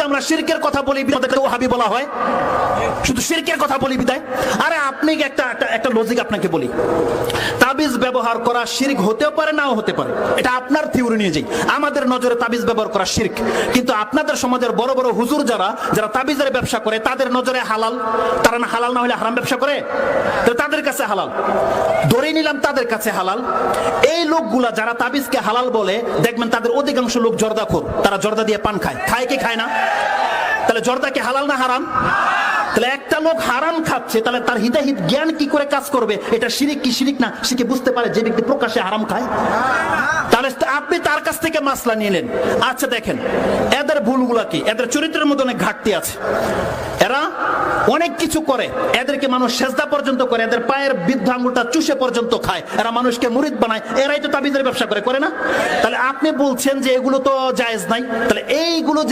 আমরা শিরকের কথা বলি বিদায় ওয়াহাবি বলা হয়, শুধু শিরকের কথা বলি বিদায়। আরে আপনি একটা লজিক আপনাকে বলি, তাবিজ ব্যবহার করা শিরক হতেও পারে নাও হতে পারে, এটা আপনার থিওরি নিয়ে যাই। আমাদের নজরে তাবিজ ব্যবহার করা শিরক, কিন্তু আপনাদের সমাজের বড় বড় হুজুর যারা তাবিজের ব্যবসা করে তাদের নজরে হালাল। তারা না হালাল না হলে হারাম ব্যবসা করে, তো তাদের কাছে হালাল, ধরে নিলাম তাদের কাছে হালাল। এই লোকগুলা যারা তাবিজকে হালাল বলে, দেখবেন তাদের অধিকাংশ লোক জর্দাখোর, তারা জর্দা দিয়ে পান খায়, খায় কি খায় না? তাহলে জর্দা কি হালাল না হারাম? তাহলে একটা লোক হারাম খাচ্ছে, তাহলে তার হিতাহিত জ্ঞান কি করে কাজ করবে এটা শিরিক কি শিরিক না সে কি বুঝতে পারে যে ব্যক্তি প্রকাশ্যে হারাম খায়? তাহলে আপনি তার কাছ থেকে মাসলা নিলেন। আচ্ছা দেখেন এদের ভুলগুলা কি, এদের চরিত্রের মধ্যে অনেক ঘাটতি আছে, এরা অনেক কিছু করে, এদেরকে মানুষ সেজদা পর্যন্ত করে, এদের পায়ের বৃদ্ধ আঙ্গুলটা চুষে পর্যন্ত খায়, এরা মানুষকে মুরিদ বানায়, এরাই তো তাবিজের ব্যবসা করে না? তাহলে আপনি বলছেন যে এগুলো তো জায়েজ নাই, তাহলে এইগুলো